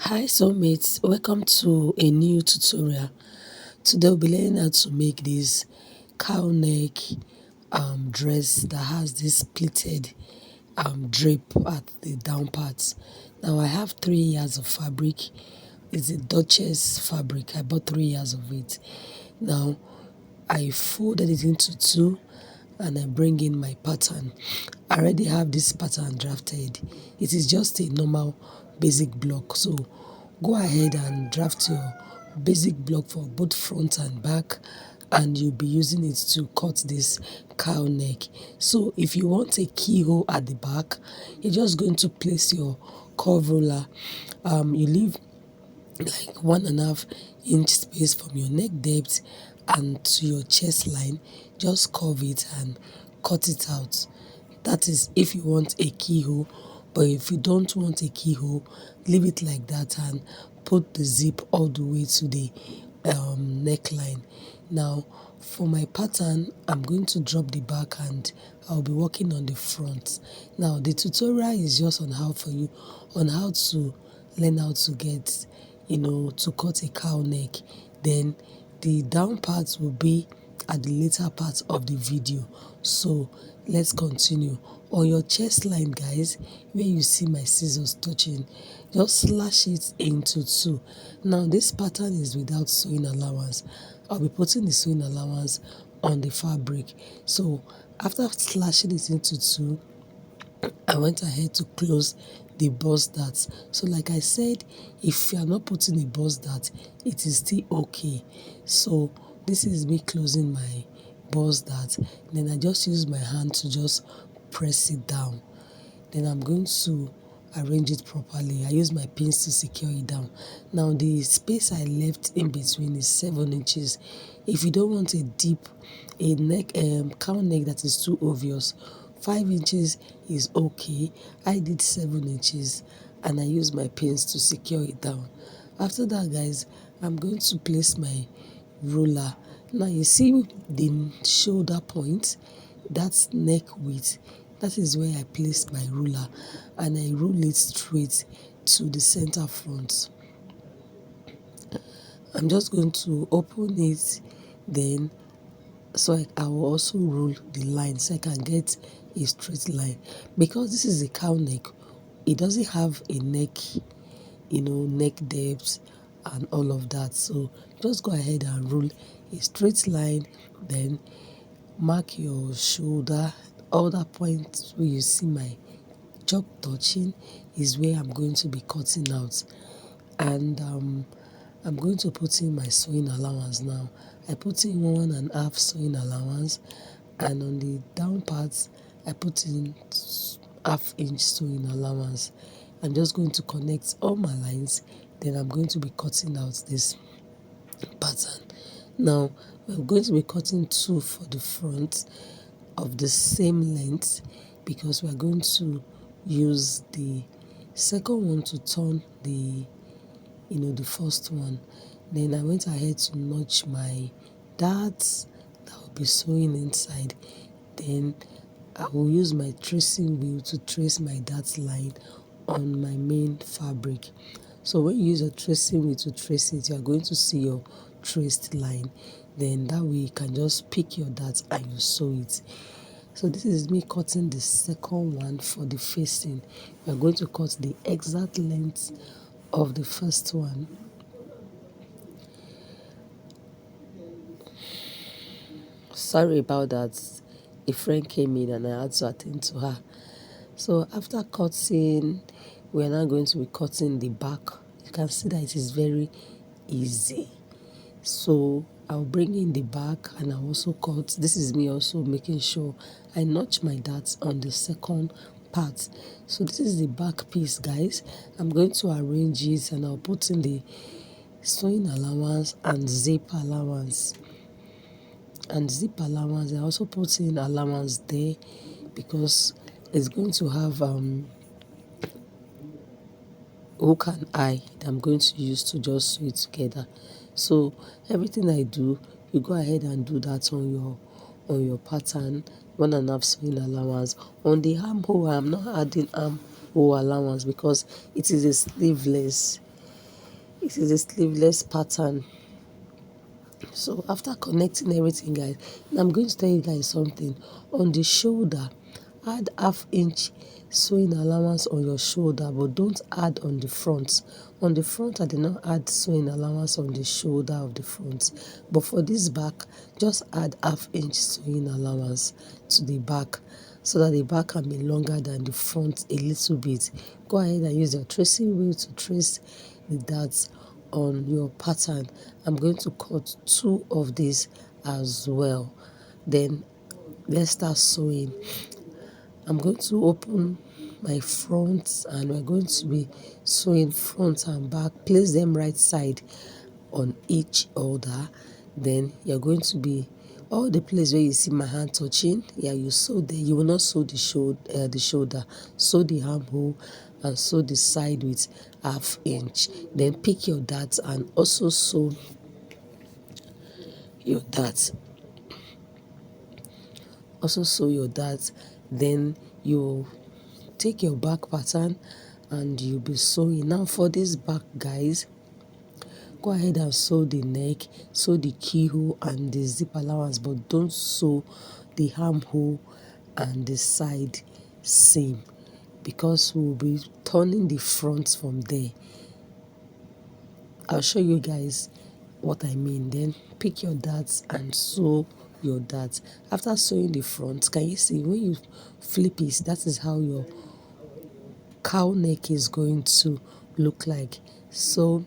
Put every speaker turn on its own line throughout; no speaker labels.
Hi soulmates, welcome to a new tutorial. Today we'll be learning how to make this cow neck dress that has this pleated drape at the down parts. Now I have 3 yards of fabric. It's a Duchess fabric. I bought 3 yards of it. Now I folded it into two and I bring in my pattern. I already have this pattern drafted. It is just a normal basic block. So go ahead and draft your basic block for both front and back, and you'll be using it to cut this cow neck. So if you want a keyhole at the back, you're just going to place your curve roller. You leave like 1.5 inch space from your neck depth and to your chest line. Just curve it and cut it out. That is if you want a keyhole, but if you don't want a keyhole, leave it like that and put the zip all the way to the neckline. Now for my pattern, I'm going to drop the back and I'll be working on the front. Now the tutorial is just on how to learn how to get, to cut a cow neck. Then the down parts will be at the later part of the video. So let's continue. On your chest line, guys, where you see my scissors touching, just slash it into two. Now this pattern is without sewing allowance. I'll be putting the sewing allowance on the fabric. So after slashing it into two, I went ahead to close the bust dart. So like I said, if you are not putting a bust dart, it is still okay. So this is me closing my bust dart. Then I just use my hand to just press it down. Then I'm going to arrange it properly. I use my pins to secure it down. Now the space I left in between is 7 inches. If you don't want a neck cow neck that is too obvious, 5 inches is okay. I did 7 inches and I use my pins to secure it down. After that, guys, I'm going to place my ruler. Now you see the shoulder point, that's neck width. That is where I place my ruler and I rule it straight to the center front. I'm just going to open it, then so I will also rule the line so I can get a straight line. Because this is a cow neck, it doesn't have a neck, neck depth and all of that. So just go ahead and rule a straight line, then mark your shoulder. All that points where you see my chalk touching is where I'm going to be cutting out. And I'm going to put in my sewing allowance now. I put in 1.5 sewing allowance, and on the down parts I put in 1/2 inch sewing allowance. I'm just going to connect all my lines, then I'm going to be cutting out this pattern. Now we're going to be cutting 2 for the front of the same length, because we're going to use the second one to turn the first one. Then I went ahead to notch my darts that will be sewing inside. Then I will use my tracing wheel to trace my dart line on my main fabric. So when you use a tracing wheel to trace it, you are going to see your traced line. Then that way you can just pick your dart and you sew it. So this is me cutting the second one for the facing. We are going to cut the exact length of the first one. Sorry about that. A friend came in and I had to attend to her. So after cutting, we are now going to be cutting the back. You can see that it is very easy. So I'll bring in the back and I'll also cut. This is me also making sure I notch my darts on the second part. So this is the back piece, guys. I'm going to arrange it and I'll put in the sewing allowance and zip allowance. And zip allowance, I also put in allowance there because it's going to have hook and eye that I'm going to use to just sew it together. So everything I do, you go ahead and do that on your pattern. 1.5 sewing allowance. On the armhole, I'm not adding armhole allowance because it is a sleeveless. It is a sleeveless pattern. So after connecting everything, guys, now I'm going to tell you guys something. On the shoulder, add ½ inch sewing allowance on your shoulder, but don't add on the front. On the front, I did not add sewing allowance on the shoulder of the front, but for this back, just add ½ inch sewing allowance to the back, so that the back can be longer than the front a little bit. Go ahead and use your tracing wheel to trace the darts on your pattern. I'm going to cut 2 of these as well. Then let's start sewing. I'm going to open my front and we're going to be sewing front and back. Place them right side on each other. Then you're going to be all the place where you see my hand touching, yeah, you sew there. You will not sew the shoulder, sew the armhole and sew the side with ½ inch. Then pick your darts and also sew your darts. Also sew your darts. Then you take your back pattern and you'll be sewing. Now for this back, guys, go ahead and sew the neck, sew the keyhole and the zip allowance, but don't sew the armhole and the side seam, because we'll be turning the front from there. I'll show you guys what I mean. Then pick your darts and sew your darts. After sewing the front, can you see when you flip it, that is how your cowl neck is going to look like. So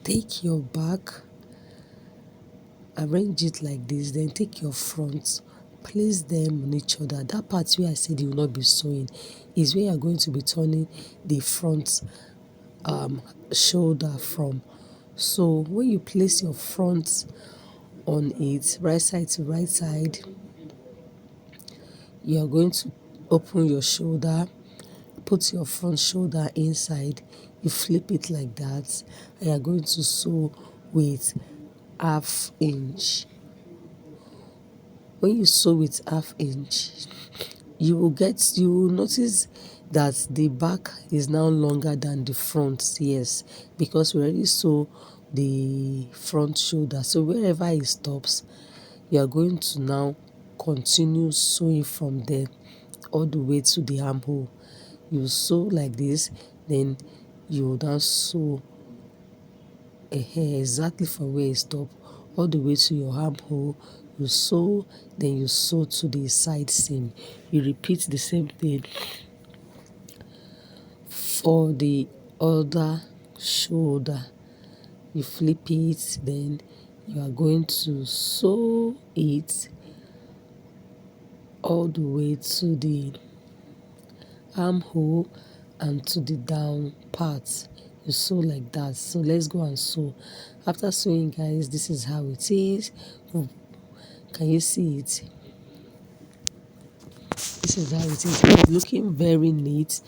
take your back, arrange it like this, then take your front, place them on each other. That part where I said you will not be sewing is where you're going to be turning the front shoulder from. So when you place your front on it, right side to right side, you're going to open your shoulder, put your front shoulder inside, you flip it like that, and you're going to sew with ½ inch. When you sew with ½ inch, you will notice that the back is now longer than the front. Yes, because we already sew the front shoulder. So wherever it stops, you are going to now continue sewing from there all the way to the armhole. You sew like this, then you will now sew a hair exactly from where it stops all the way to your armhole. You sew, then you sew to the side seam. You repeat the same thing for the other shoulder. You flip it, then you are going to sew it all the way to the armhole and to the down part. You sew like that. So let's go and sew. After sewing, guys, this is how it is. Can you see it? This is how it is. It's looking very neat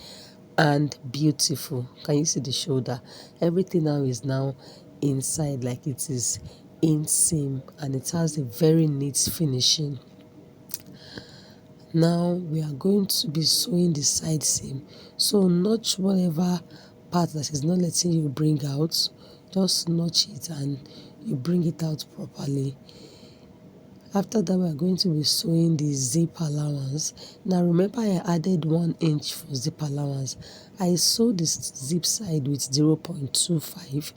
and beautiful. Can you see the shoulder? Everything now is now inside, like it is inseam, and it has a very neat finishing. Now we are going to be sewing the side seam. So notch whatever part that is not letting you bring out, just notch it and you bring it out properly. After that, we are going to be sewing the zip allowance. Now remember, I added 1 inch for zip allowance. I sewed the zip side with 0.25.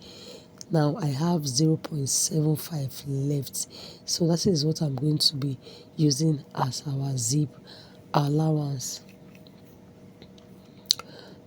Now I have 0.75 left, so that is what I'm going to be using as our zip allowance.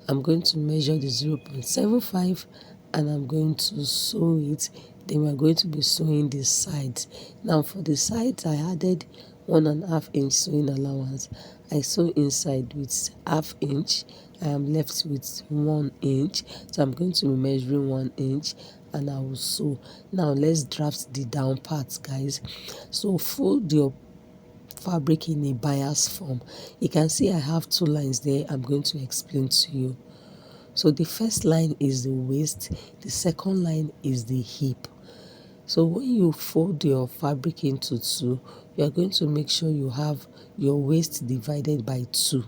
I'm going to measure the 0.75 and I'm going to sew it. Then we're going to be sewing the sides. Now for the sides, I added 1½ inch sewing allowance. I sew inside with ½ inch. I am left with 1 inch. So I'm going to be measuring 1 inch and I will sew. Now let's draft the down parts, guys. So fold your fabric in a bias form. You can see I have 2 lines there. I'm going to explain to you. So the first line is the waist, the second line is the hip. So when you fold your fabric into 2, you are going to make sure you have your waist divided by 2.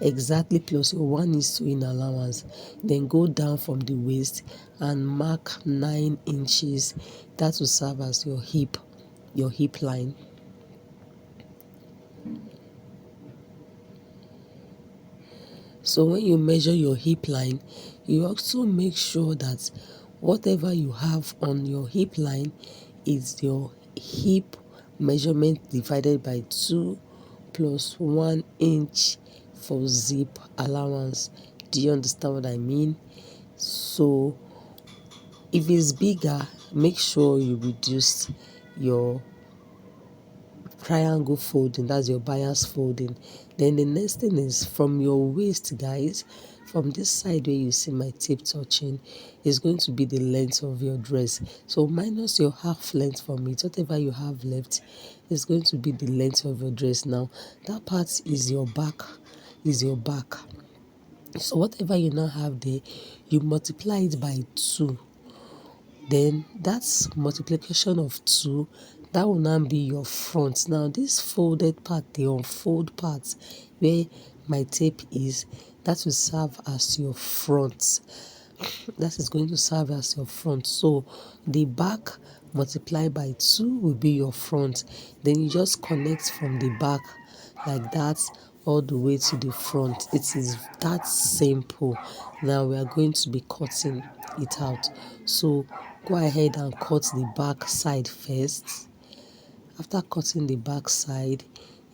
exactly plus your 1 inch sewing allowance. Then go down from the waist and mark 9 inches. That will serve as your hip line. So when you measure your hip line, you also make sure that whatever you have on your hip line is your hip measurement divided by 2 plus 1 inch for zip allowance. Do you understand what I mean? So if it's bigger, make sure you reduce your triangle folding, that's your bias folding. Then the next thing is from your waist, guys, from this side where you see my tape touching is going to be the length of your dress. So minus your half length from it, whatever you have left is going to be the length of your dress. Now that part is your back, so whatever you now have there, you multiply it by 2. Then that's multiplication of 2. That will now be your front. Now this folded part, the unfold part where my tape is, that will serve as your front. That is going to serve as your front. So the back multiplied by 2 will be your front. Then you just connect from the back like that all the way to the front. It is that simple. Now we are going to be cutting it out. So go ahead and cut the back side first. After cutting the back side,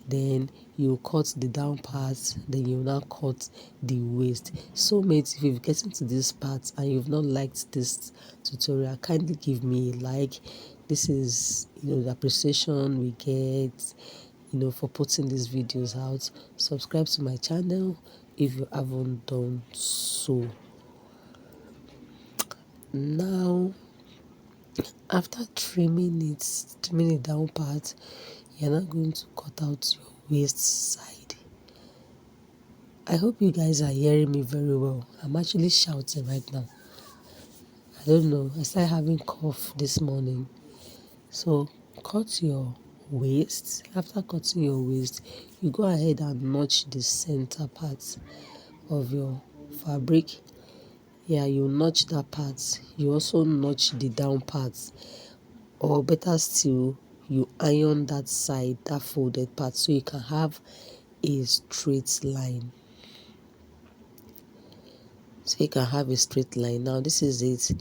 then you cut the down part, then you now cut the waist. So mates, if you've gotten to this part and you've not liked this tutorial, kindly give me a like. This is the appreciation we get for putting these videos out. Subscribe to my channel if you haven't done so. Now after trimming the down part, you're not going to cut out your waist side. I hope you guys are hearing me very well. I'm actually shouting right now. I don't know, I started having cough this morning. So cut your waist. After cutting your waist, you go ahead and notch the center part of your fabric. Yeah, you notch that part. You also notch the down part, or better still, you iron that side, that folded part, so you can have a straight line. Now this is it.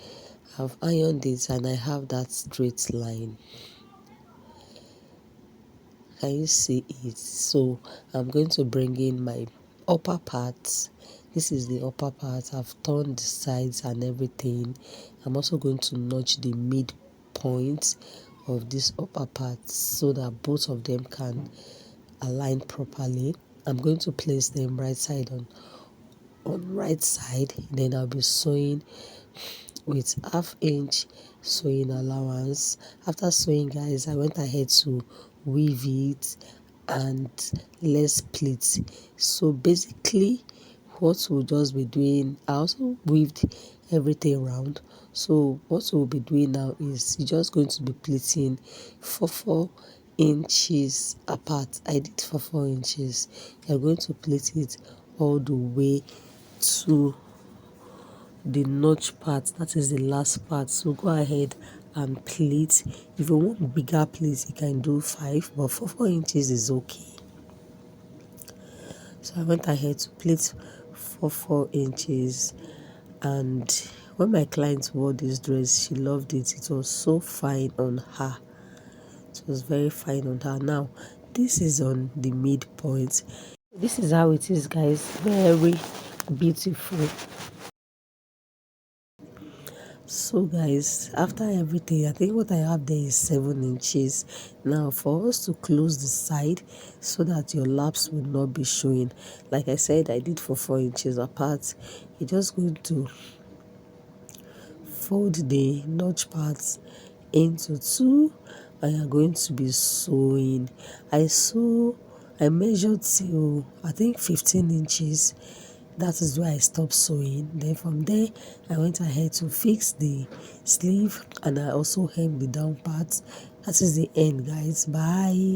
I've ironed it and I have that straight line. Can you see it? So I'm going to bring in my upper part. This is the upper part. I've turned the sides and everything. I'm also going to notch the midpoint of this upper part so that both of them can align properly. I'm going to place them right side on right side. Then I'll be sewing with 1/2 inch sewing allowance. After sewing, guys, I went ahead to weave it and let's pleat. So basically what we'll just be doing, I also weaved everything around. So what we'll be doing now is you're just going to be pleating 4 inches apart. I did 4 inches. You're going to pleat it all the way to the notch part, that is the last part. So go ahead and pleat. If you want bigger pleats, you can do 5, but 4 inches is okay. So I went ahead to pleat 4 inches, and when my client wore this dress, she loved it. It was so fine on her. It was very fine on her. Now this is on the midpoint. This is how it is, guys. Very beautiful. So guys, after everything, I think what I have there is 7 inches. Now for us to close the side so that your laps will not be showing, like I said, I did for 4 inches apart. You're just going to fold the notch parts into 2 and you're going to be sewing. I measured till I think 15 inches. That is where I stopped sewing. Then from there I went ahead to fix the sleeve and I also hemmed the down part. That is the end, guys. Bye.